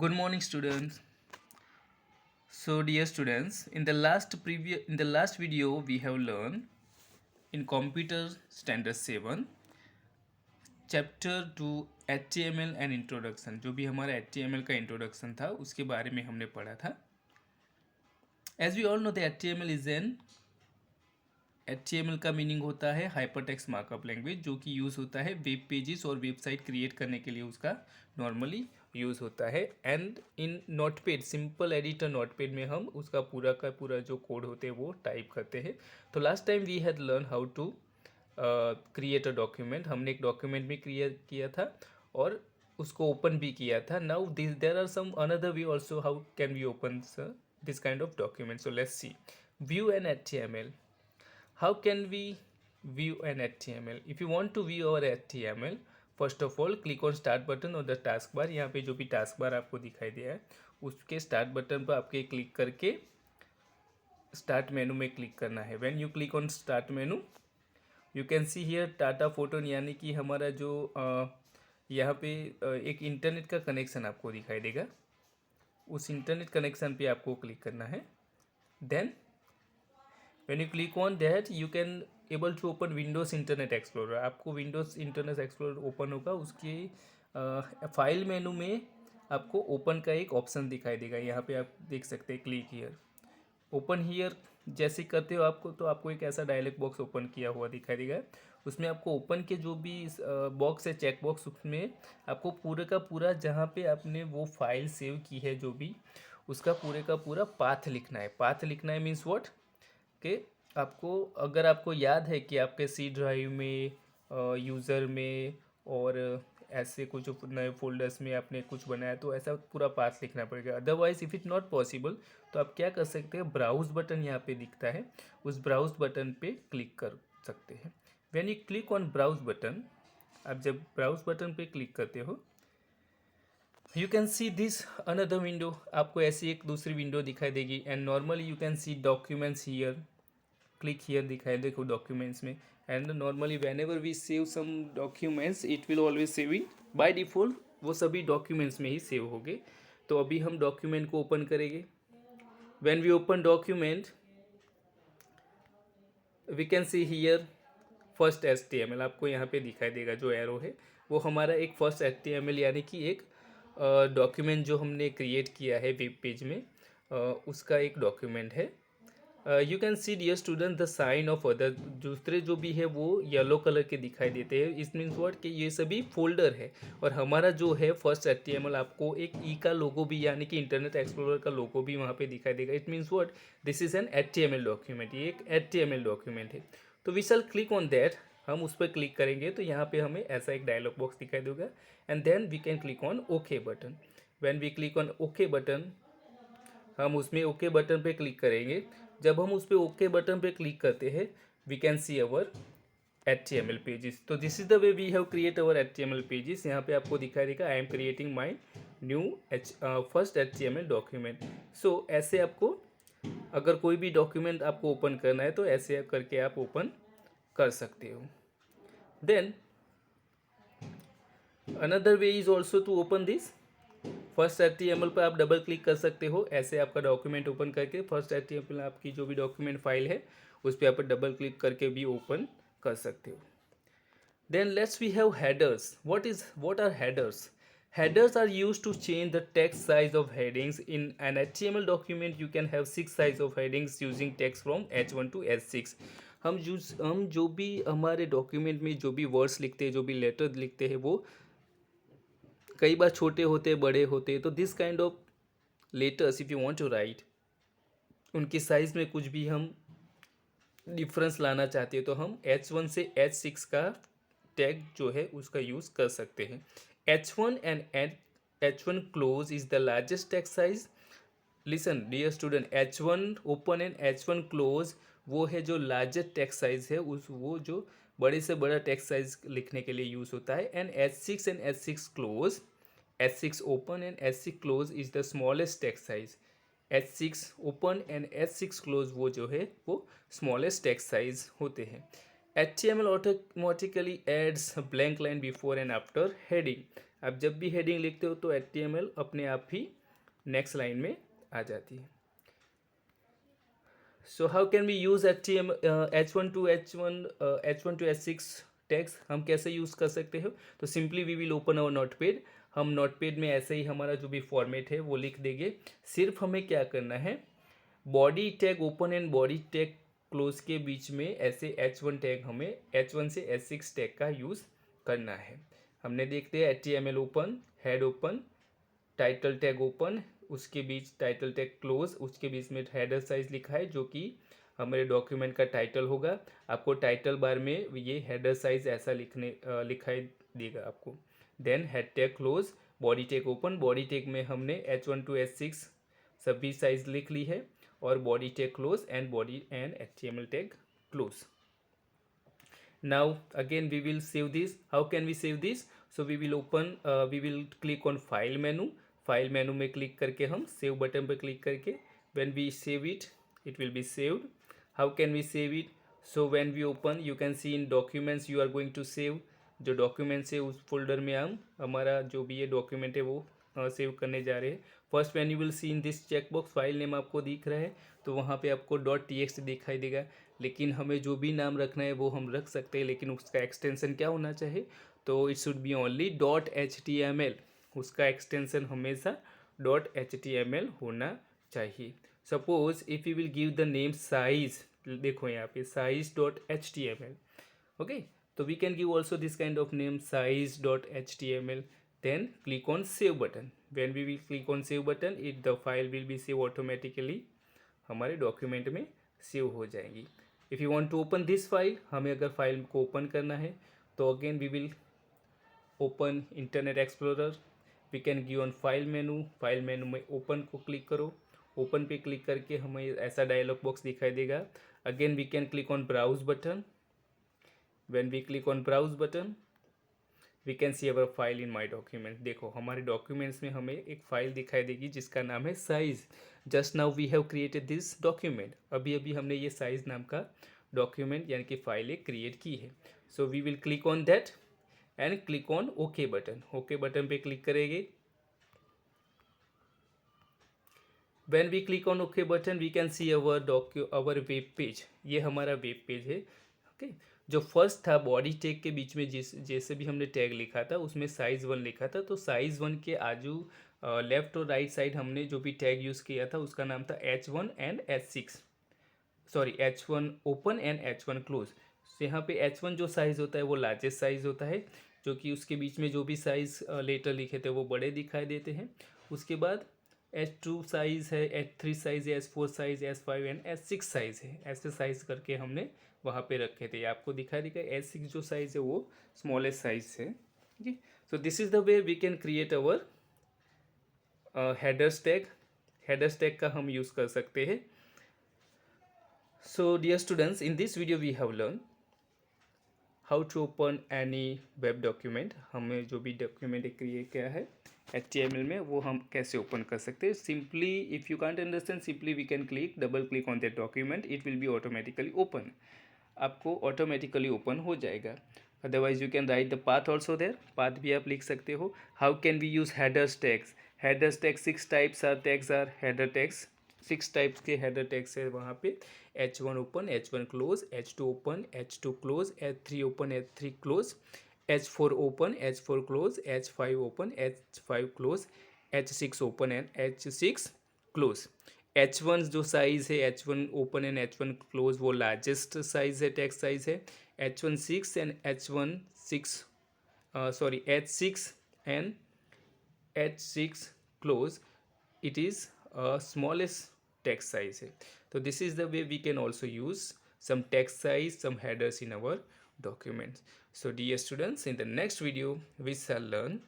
Good morning, students. So, dear students, in the last video, we have learned in Computer Standard 7, Chapter 2 HTML and Introduction. जो भी हमारा HTML का introduction था उसके बारे में हमने पढ़ा था. As we all know, the HTML का मीनिंग होता है हाइपरटेक्स्ट मार्कअप लैंग्वेज, जो कि यूज़ होता है वेब पेजेस और वेबसाइट क्रिएट करने के लिए उसका नॉर्मली यूज़ होता है. And in notepad, simple editor notepad में हम उसका पूरा का पूरा जो कोड होते हैं वो टाइप करते हैं. तो last time we had learn how to create a document. हमने एक डॉक्यूमेंट भी क्रिएट किया था और उसको ओपन भी किया था. Now this there are some another way also how can we open this kind of document. So let's see. View an HTML. How can we view an HTML? If you want to view our HTML, first of all click on start button or the task bar. यहाँ पे जो भी task bar आपको दिखाई दिया है उसके start button पर आपके क्लिक करके start menu में क्लिक करना है. When you click on start menu, you can see here Tata photon, यानी कि हमारा जो यहाँ पे एक इंटरनेट का कनेक्शन आपको दिखाई देगा. उस इंटरनेट कनेक्शन पे आपको क्लिक करना है. Then when you click on that you can able to open Windows Internet Explorer. आपको Windows Internet Explorer ओपन होगा. उसके फाइल मेनू में आपको ओपन का एक ऑप्शन दिखाई देगा. यहाँ पे आप देख सकते हैं क्लिक हियर, ओपन हियर जैसे करते हो आपको तो आपको एक ऐसा डायलॉग बॉक्स ओपन किया हुआ दिखाई देगा. उसमें आपको ओपन के जो भी बॉक्स है चेक बॉक्स, उसमें आपको पूरे का पूरा जहाँ पे आपने वो फाइल सेव की है जो भी उसका पूरे का पूरा पाथ लिखना है. पाथ लिखना है मीन्स व्हाट कि आपको अगर आपको याद है कि आपके सी ड्राइव में यूज़र में और ऐसे कुछ नए फोल्डर्स में आपने कुछ बनाया तो ऐसा पूरा पाथ लिखना पड़ेगा. Otherwise if it not possible तो आप क्या कर सकते हैं, ब्राउज बटन यहाँ पे दिखता है, उस ब्राउज बटन पे क्लिक कर सकते हैं. When you click on browse button, आप जब ब्राउज बटन पे क्लिक करते हो you can see this another window. आपको ऐसी एक दूसरी विंडो दिखाई देगी. And normally you can see documents here. Click here दिखाई देखो डॉक्यूमेंट्स में. And normally whenever we save some documents it will always save in by default, वो सभी डॉक्यूमेंट्स में ही सेव होंगे. तो अभी हम डॉक्यूमेंट को ओपन करेंगे. When we open document we can see here first HTML. आपको यहाँ पे दिखाई देगा जो एरो है वो हमारा एक फर्स्ट HTML यानी कि एक डॉक्यूमेंट जो हमने क्रिएट किया है वेब पेज में उसका एक डॉक्यूमेंट है. You can see dear student the sign of other. दूसरे जो भी है वो येलो कलर के दिखाई देते हैं. इस मीन्स वर्ड कि ये सभी फोल्डर है और हमारा जो है फर्स्ट HTML आपको एक ई का लोगो भी यानी कि इंटरनेट एक्सप्लोरर का लोगो भी वहाँ पे दिखाई देगा. It means word this is an HTML document. ये एक HTML डॉक्यूमेंट है. तो we shall click on that. हम उस पर क्लिक करेंगे तो यहाँ पे हमें ऐसा एक डायलॉग बॉक्स दिखाई देगा. And then we can click on okay button. When we click on okay button, हम उसमें ओके बटन पे क्लिक करेंगे. जब हम उस पर ओके बटन पे क्लिक करते हैं we can see our HTML pages. तो this is the way we have create our HTML pages. यहाँ पे आपको दिखाई देगा I am creating my new first HTML document. So ऐसे आपको अगर कोई भी डॉक्यूमेंट आपको ओपन करना है तो ऐसे करके आप ओपन कर सकते हो. Then another way is also to open this first HTML पर आप डबल क्लिक कर सकते हो. ऐसे आपका डॉक्यूमेंट ओपन करके फर्स्ट HTML आपकी जो भी डॉक्यूमेंट फाइल है उस पर आप डबल क्लिक करके भी ओपन कर सकते हो. Then let's we have headers. what are headers? Headers are used to change the text size of headings. In an HTML document you can have 6 size of headings using text from H1 to H6. हम जो भी हमारे document में जो भी words लिखते हैं, जो भी लेटर लिखते हैं वो कई बार छोटे होते बड़े होते. तो this kind of letters if you want to write, उनकी साइज़ में कुछ भी हम डिफरेंस लाना चाहते हैं तो हम H1 से H6 का टैग जो है उसका यूज़ कर सकते हैं. H1 and H1 close is the largest text size. Listen dear student, H1 open and H1 close वो है जो लार्जेस्ट टेक्स्ट साइज है, उस वो जो बड़े से बड़ा टेक्स्ट साइज लिखने के लिए यूज़ होता है. And H6 and H6 close, H6 open and H6 close is the smallest text size. H6 open and H6 close वो जो है वो स्मॉलेस्ट टेक्स्ट साइज होते हैं. HTML automatically adds a blank line before and after heading. आप जब भी heading लिखते हो तो HTML अपने आप ही next line में आ जाती है. So how can we use HTML H1 to H1 to H6 tags हम कैसे यूज़ कर सकते हो? तो simply we will open our notepad. हम नोटपैड में ऐसे ही हमारा जो भी फॉर्मेट है वो लिख देंगे. सिर्फ हमें क्या करना है, body tag open and body tag close के बीच में ऐसे H1 टैग हमें H1 से H6 टैग का यूज़ करना है. हमने देखते हैं HTML open, head open, title tag open, उसके बीच टाइटल टैग क्लोज, उसके बीच में हेडर साइज लिखा है जो कि हमारे डॉक्यूमेंट का टाइटल होगा. आपको टाइटल बार में ये हेडर साइज ऐसा लिखाई देगा आपको. Then head tag close, body tag open, body tag में हमने H1 to H6 सभी साइज लिख ली है, और body tag close and body and HTML tag close. Now again we will save this. How can we save this? So we will click on file menu. File menu में click करके हम save button पर click करके when we save it, it will be saved. How can we save it? So when we open you can see in documents you are going to save. जो documents है उस folder में हम हमारा जो भी ये डॉक्यूमेंट है वो सेव करने जा रहे हैं. First when you will see in this checkbox file name आपको दिख रहा है, तो वहाँ पे आपको .txt दिखाई देगा. लेकिन हमें जो भी नाम रखना है वो हम रख सकते हैं, लेकिन उसका एक्सटेंशन क्या होना चाहिए? तो it should be only .html. उसका एक्सटेंशन हमेशा .html होना चाहिए. Suppose if you will give the name size, देखो यहाँ पे size.html. ओके, तो we can give also this kind of name size.html. Then click on save button. When we will click on save button, it the file will be save automatically, हमारे document में सेव हो जाएंगी. If you want to open this file, हमें अगर file को open करना है तो again we will open internet explorer. We can give on file menu. File menu में ओपन को क्लिक करो. ओपन पे क्लिक करके हमें ऐसा डायलॉग बॉक्स दिखाई देगा. Again we can click on browse button. When we click on browse button we can see our file in my document. देखो हमारे डॉक्यूमेंट्स में हमें एक फ़ाइल दिखाई देगी जिसका नाम है size. Just now we have created this document. अभी अभी हमने ये साइज नाम का डॉक्यूमेंट यानी कि फाइलें क्रिएट की है. So we will click on that and click on okay button. Okay button पे क्लिक करेंगे. When we click on OK button, we can see our web page. ये हमारा वेब पेज है. ओके, जो फर्स्ट था body tag के बीच में जैसे भी हमने टैग लिखा था उसमें साइज़ 1 लिखा था, तो साइज़ 1 के आजू लेफ्ट और राइट साइड हमने जो भी टैग यूज़ किया था उसका नाम था H1 and H6, sorry H1 open and H1 close. यहाँ पे H1 जो साइज़ होता है वो लार्जेस्ट साइज़ होता है, जो कि उसके बीच में जो भी साइज़ लेटर लिखे थे वो बड़े दिखाई देते हैं. उसके बाद H2 साइज़ है, H3 साइज़ है, H4 size, H5 and H6 size है. ऐसे साइज़ करके हमने वहाँ पे रखे थे. आपको दिखाई देगा H6 जो साइज़ है वो स्मॉलेस्ट साइज़ है. जी, so this is the way we can create our headers tag. Headers tag का हम यूज़ कर सकते हैं. So dear students, in this video we have learned how to open any web document. हमें जो भी डॉक्यूमेंट क्रिएट किया है HTML में वो हम कैसे ओपन कर सकते हैं. Simply if you can't understand, simply we can click double click on that document, it will be automatically open. आपको ऑटोमेटिकली ओपन हो जाएगा. Otherwise you can write the path also there. Path भी आप लिख सकते हो. How can we use headers tags? Headers tag 6 types are tags are header tags. 6 types के header tags है वहाँ पे. H1 open, H1 close, H2 open, H2 close, H3 open, H3 close, H4 open, H4 close, H5 open, H5 close, H6 open and H6 close. H1 जो size है H1 open and H1 close वो largest size है, text size है. H1 6 and H1 6 sorry H6 and H6 close it is smallest text size है. So this is the way we can also use some text size, some headers in our documents. So dear students, in the next video we shall learn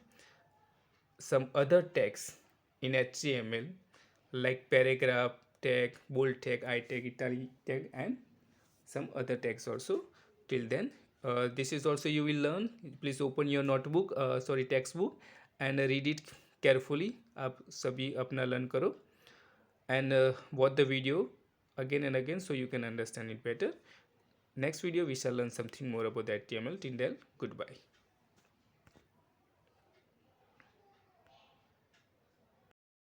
some other tags in HTML like paragraph tag, bold tag, itag, italic tag and some other tags also. Till then this is also you will learn. Please open your notebook, textbook and read it carefully. आप सभी अपना learn करो and watch the video again and again so you can understand it better. next video we shall learn something more about the HTML. Till then, goodbye.